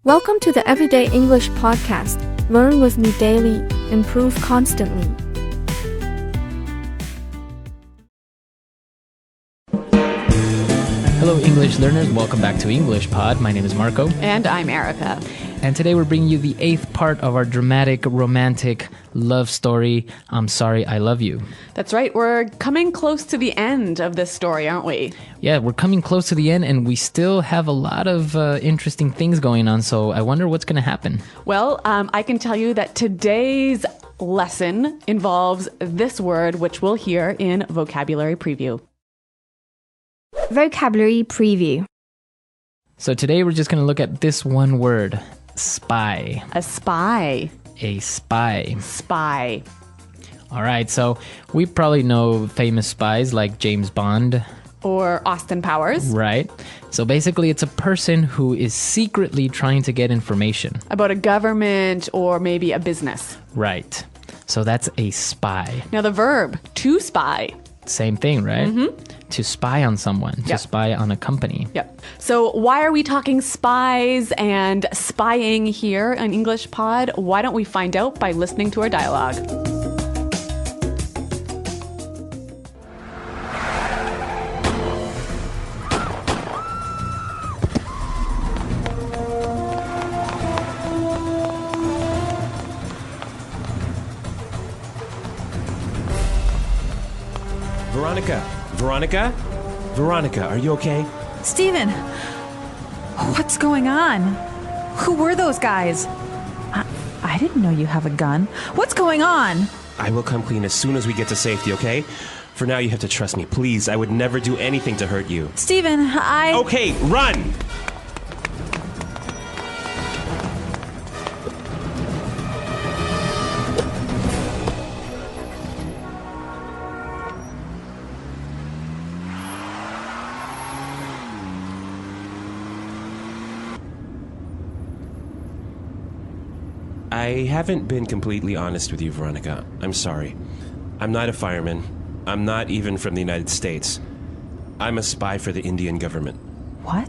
Welcome to the Everyday English Podcast. Learn with me daily, improve constantly. Hello, English learners. Welcome back to English Pod. My name is Marco. And I'm Erica. And today we're bringing you the 8th part of our dramatic, romantic love story, I'm Sorry, I Love You. That's right. We're coming close to the end of this story, aren't we? Yeah, we're coming close to the end and we still have a lot of interesting things going on. So I wonder what's going to happen. Well, I can tell you that today's lesson involves this word, which we'll hear in Vocabulary Preview. Vocabulary Preview. So today we're just going to look at this one word, spy. A spy. A spy. Spy. All right, so we probably know famous spies like James Bond. Or Austin Powers. Right. So basically it's a person who is secretly trying to get information. About a government or maybe a business. Right. So that's a spy. Now the verb, to spy. Same thing, right? Mm-hmm. To spy on someone, to spy on a company. Yep. So why are we talking spies and spying here on English Pod? Why don't we find out by listening to our dialogue? Veronica, are you okay? Steven, what's going on? Who were those guys? I didn't know you have a gun. What's going on? I will come clean as soon as we get to safety, okay? For now, you have to trust me. Please, I would never do anything to hurt you. Steven, Okay, run! I haven't been completely honest with you, Veronica. I'm sorry. I'm not a fireman. I'm not even from the United States. I'm a spy for the Indian government. What?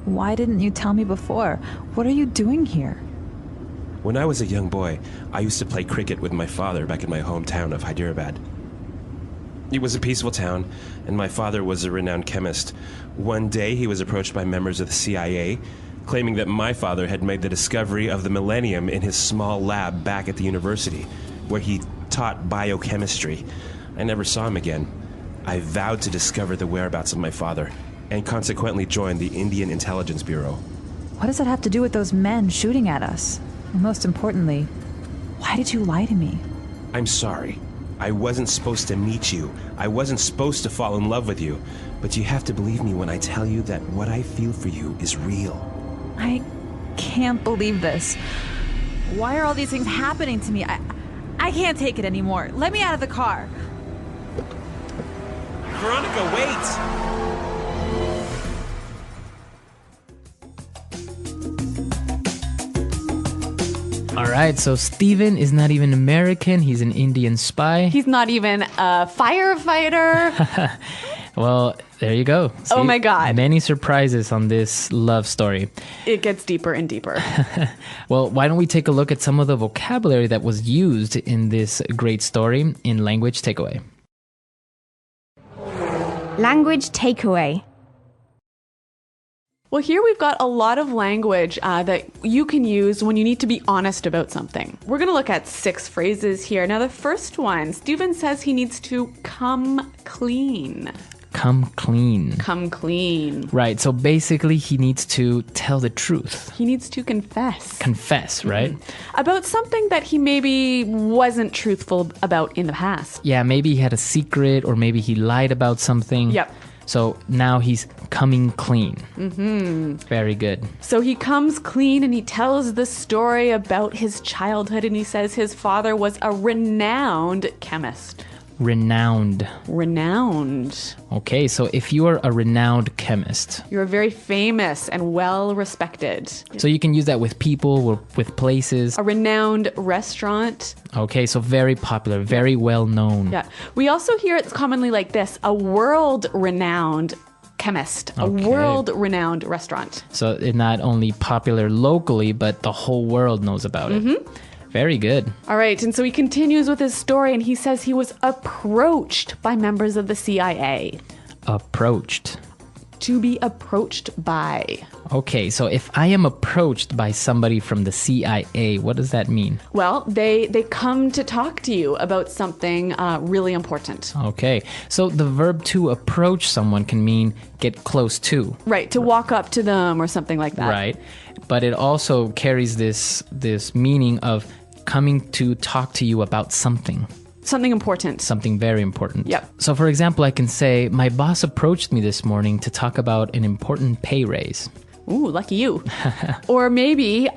Why didn't you tell me before? What are you doing here? When I was a young boy, I used to play cricket with my father back in my hometown of Hyderabad. It was a peaceful town, and my father was a renowned chemist. One day, he was approached by members of the CIA, claiming that my father had made the discovery of the millennium in his small lab back at the university, where he taught biochemistry. I never saw him again. I vowed to discover the whereabouts of my father, and consequently joined the Indian Intelligence Bureau. What does that have to do with those men shooting at us? And most importantly, why did you lie to me? I'm sorry. I wasn't supposed to meet you. I wasn't supposed to fall in love with you. But you have to believe me when I tell you that what I feel for you is real. I can't believe this. Why are all these things happening to me? I can't take it anymore. Let me out of the car. Veronica, wait! All right, so Steven is not even American. He's an Indian spy. He's not even a firefighter. Well, there you go. See, oh my God. Many surprises on this love story. It gets deeper and deeper. Well, why don't we take a look at some of the vocabulary that was used in this great story in Language Takeaway. Language Takeaway. Well, here we've got a lot of language that you can use when you need to be honest about something. We're going to look at 6 phrases here. Now, the first one, Steven says he needs to come clean. Come clean. Come clean. Right, so basically he needs to tell the truth. He needs to confess. Confess, right? About something that he maybe wasn't truthful about in the past. Yeah, maybe he had a secret or maybe he lied about something. Yep. So now he's coming clean. Mm-hmm. Very good. So he comes clean and he tells the story about his childhood, and he says his father was a renowned chemist. Renowned. Renowned. Okay, so if you are a renowned chemist, you're very famous and well respected. So you can use that with people or with places. A renowned restaurant. Okay, so very popular, very well known. Yeah. We also hear it's commonly like this, a world renowned chemist, a Okay. world-renowned restaurant. So it's not only popular locally, but the whole world knows about it. Very good. All right, and so he continues with his story, and he says he was approached by members of the CIA. Approached. To be approached by. Okay, so if I am approached by somebody from the CIA, what does that mean? Well, they come to talk to you about something really important. Okay, so the verb to approach someone can mean get close to. Right, to walk up to them or something like that. Right, but it also carries this meaning of coming to talk to you about something. Something important. Something very important. Yep. So for example, I can say, my boss approached me this morning to talk about an important pay raise. Ooh, lucky you. Or maybe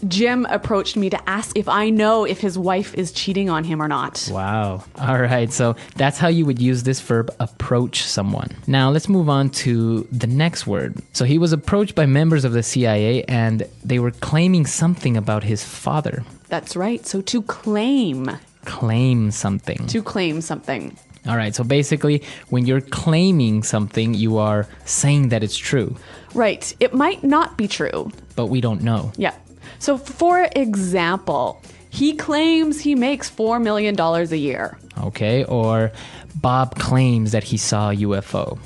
Jim approached me to ask if I know if his wife is cheating on him or not. Wow. All right. So that's how you would use this verb, approach someone. Now let's move on to the next word. So he was approached by members of the CIA and they were claiming something about his father. That's right. So to claim. Claim something. To claim something. All right. So basically, when you're claiming something, you are saying that it's true, Right. It might not be true. but we don't know. Yeah. So for example, he claims he makes $4 million a year. Okay, or Bob claims that he saw a UFO.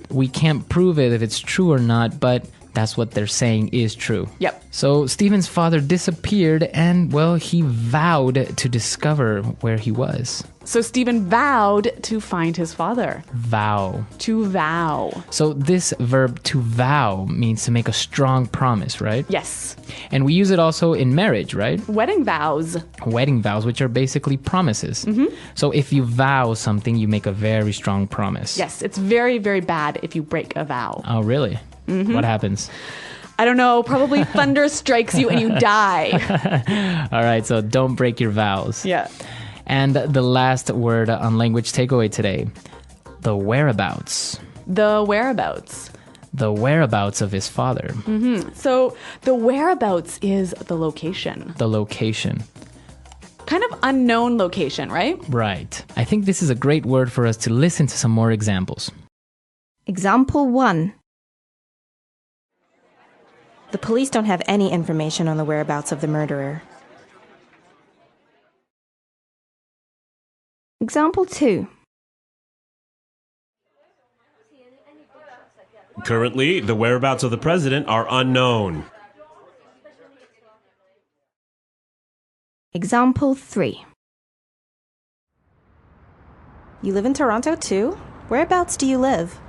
We can't prove it if it's true or not, but that's what they're saying is true. Yep. So Stephen's father disappeared and, well, he vowed to discover where he was. So Stephen vowed to find his father. Vow. To vow. So this verb to vow means to make a strong promise, right? Yes. And we use it also in marriage, right? Wedding vows. Wedding vows, which are basically promises. So if you vow something, you make a very strong promise. Yes, it's very, very bad if you break a vow. Oh, really? What happens? I don't know, probably thunder strikes you and you die. All right, so don't break your vows. Yeah. And the last word on language takeaway today, the whereabouts. The whereabouts. The whereabouts of his father. So the whereabouts is the location. The location. Kind of unknown location, right? Right. I think this is a great word for us to listen to some more examples. Example 1. The police don't have any information on the whereabouts of the murderer. Example 2. Currently, the whereabouts of the president are unknown. Example 3. You live in Toronto too? Whereabouts do you live?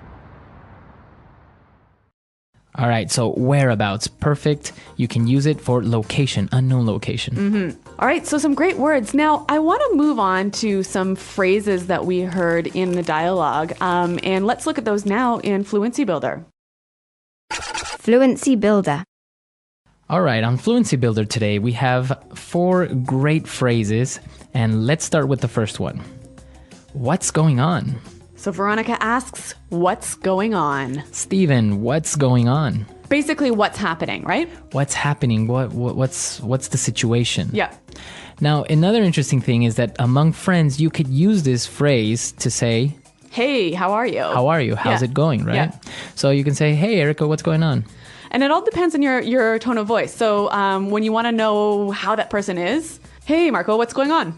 All right, so whereabouts, perfect. You can use it for location, unknown location. All right, so some great words. Now, I want to move on to some phrases that we heard in the dialogue, and let's look at those now in Fluency Builder. Fluency Builder. All right, on Fluency Builder today, we have 4 great phrases, and let's start with the first one. What's going on? So Veronica asks, what's going on? Stephen, what's going on? Basically, what's happening, right? What's happening? What's the situation? Yeah. Now, another interesting thing is that among friends, you could use this phrase to say, Hey, how are you? how are you? How's Yeah. it going, right? Yeah. So you can say, hey, Erica, what's going on? And it all depends on your tone of voice. So when you want to know how that person is, hey, Marco, what's going on?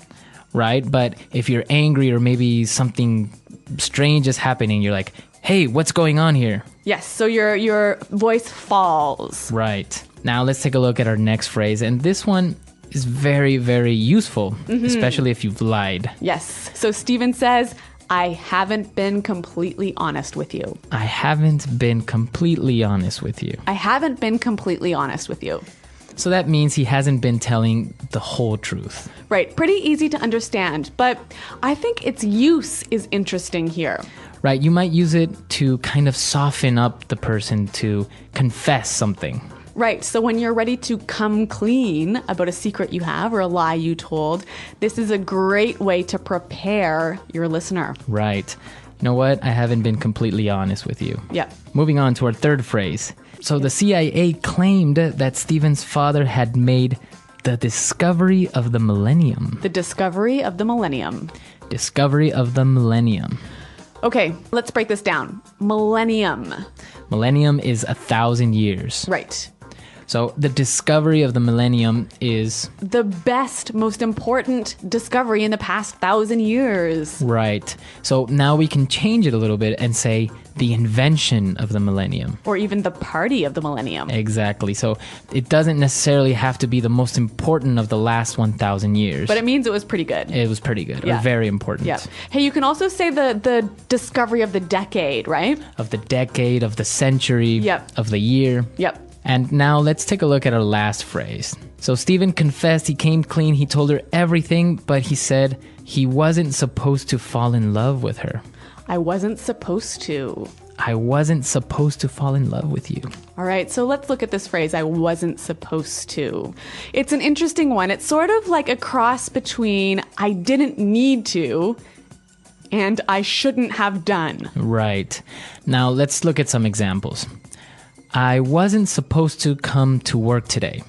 Right? But if you're angry or maybe something strange is happening, you're like, hey, what's going on here? Yes, so your voice falls. Right. Now let's take a look at our next phrase. And this one is very, very useful, especially if you've lied. Yes. So Stephen says, I haven't been completely honest with you. I haven't been completely honest with you. I haven't been completely honest with you. So that means he hasn't been telling the whole truth. Right. Pretty easy to understand, but I think its use is interesting here. Right, you might use it to kind of soften up the person to confess something. Right. So when you're ready to come clean about a secret you have or a lie you told, this is a great way to prepare your listener. Right. You know what? I haven't been completely honest with you. Yeah. Moving on to our third phrase. So the CIA claimed that Stephen's father had made the discovery of the millennium. The discovery of the millennium. Discovery of the millennium. Okay, let's break this down. Millennium. Millennium is 1,000 years. Right. So the discovery of the millennium is... The best, most important discovery in the past 1,000 years. Right. So now we can change it a little bit and say the invention of the millennium. Or even the party of the millennium. Exactly. So it doesn't necessarily have to be the most important of the last 1,000 years. But it means it was pretty good. It was pretty good, Yeah. or very important. Yeah. Hey, you can also say the discovery of the decade, right? Of the decade, of the century, Yep. of the year. Yep. And now let's take a look at our last phrase. So Stephen confessed he came clean. He told her everything, but he said he wasn't supposed to fall in love with her. I wasn't supposed to. I wasn't supposed to fall in love with you. All right, so let's look at this phrase, I wasn't supposed to. It's an interesting one. It's sort of like a cross between I didn't need to and I shouldn't have done. Right. Now let's look at some examples. I wasn't supposed to come to work today.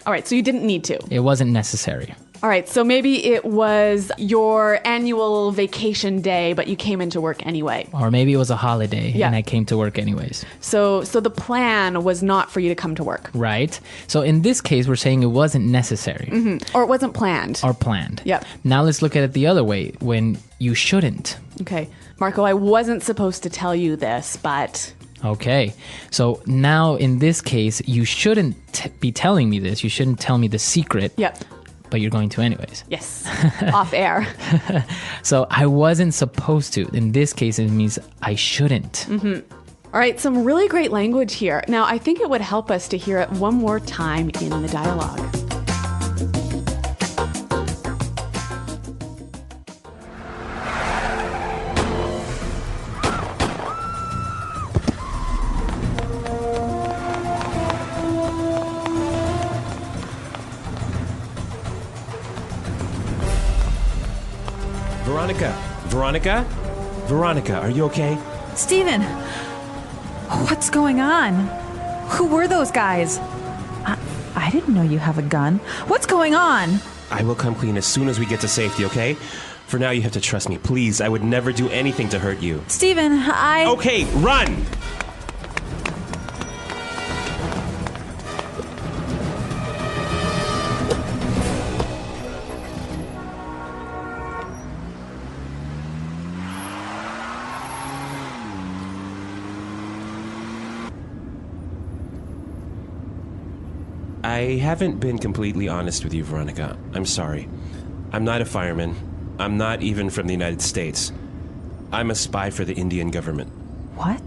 All right, so you didn't need to. It wasn't necessary. All right, so maybe it was your annual vacation day, but you came into work anyway. Or maybe it was a holiday Yeah. and I came to work anyways. So the plan was not for you to come to work. Right? So in this case, we're saying it wasn't necessary Or it wasn't planned. or planned. Yep. Now let's look at it the other way, when you shouldn't. Okay. Marco, I wasn't supposed to tell you this, but... Okay. So now in this case, you shouldn't be telling me this. You shouldn't tell me the secret. Yep. But you're going to anyways. Yes. Off air. So I wasn't supposed to. In this case, it means I shouldn't. All right, some really great language here. Now, I think it would help us to hear it one more time in the dialogue. Veronica, are you okay? Stephen, what's going on? Who were those guys? I didn't know you have a gun. What's going on? I will come clean as soon as we get to safety, okay? For now, you have to trust me. Please, I would never do anything to hurt you. Stephen, Okay, run! I haven't been completely honest with you, Veronica. I'm sorry. I'm not a fireman. I'm not even from the United States. I'm a spy for the Indian government. What?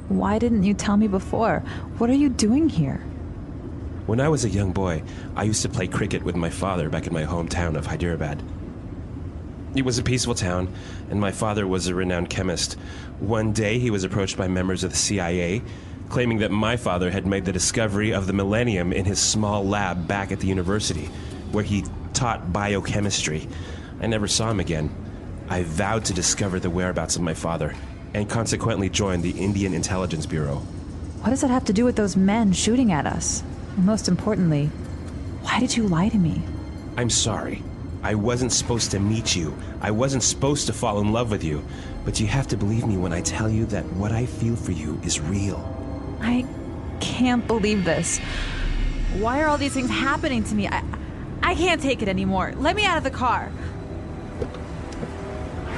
Why didn't you tell me before? What are you doing here? When I was a young boy, I used to play cricket with my father back in my hometown of Hyderabad. It was a peaceful town, and my father was a renowned chemist. One day, he was approached by members of the CIA, claiming that my father had made the discovery of the millennium in his small lab back at the university, where he taught biochemistry. I never saw him again. I vowed to discover the whereabouts of my father, and consequently joined the Indian Intelligence Bureau. What does that have to do with those men shooting at us? And most importantly, why did you lie to me? I'm sorry. I wasn't supposed to meet you. I wasn't supposed to fall in love with you. But you have to believe me when I tell you that what I feel for you is real. I can't believe this. Why are all these things happening to me? I can't take it anymore. Let me out of the car.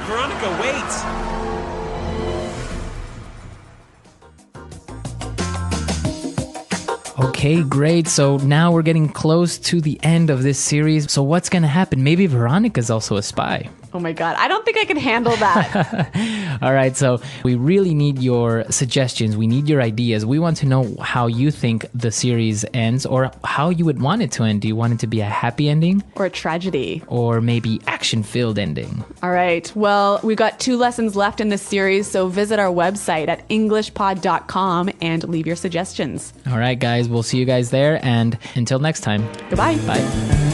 Veronica, wait! Okay, great. So now we're getting close to the end of this series. So what's going to happen? Maybe Veronica's also a spy. Oh my God, I don't think I can handle that. All right, so we really need your suggestions. We need your ideas. We want to know how you think the series ends, or how you would want it to end. Do you want it to be a happy ending? Or a tragedy. Or maybe action-filled ending? All right, well, we've got 2 lessons left in this series, so visit our website at englishpod.com and leave your suggestions. All right, guys, we'll see you guys there, and until next time. Goodbye. Bye.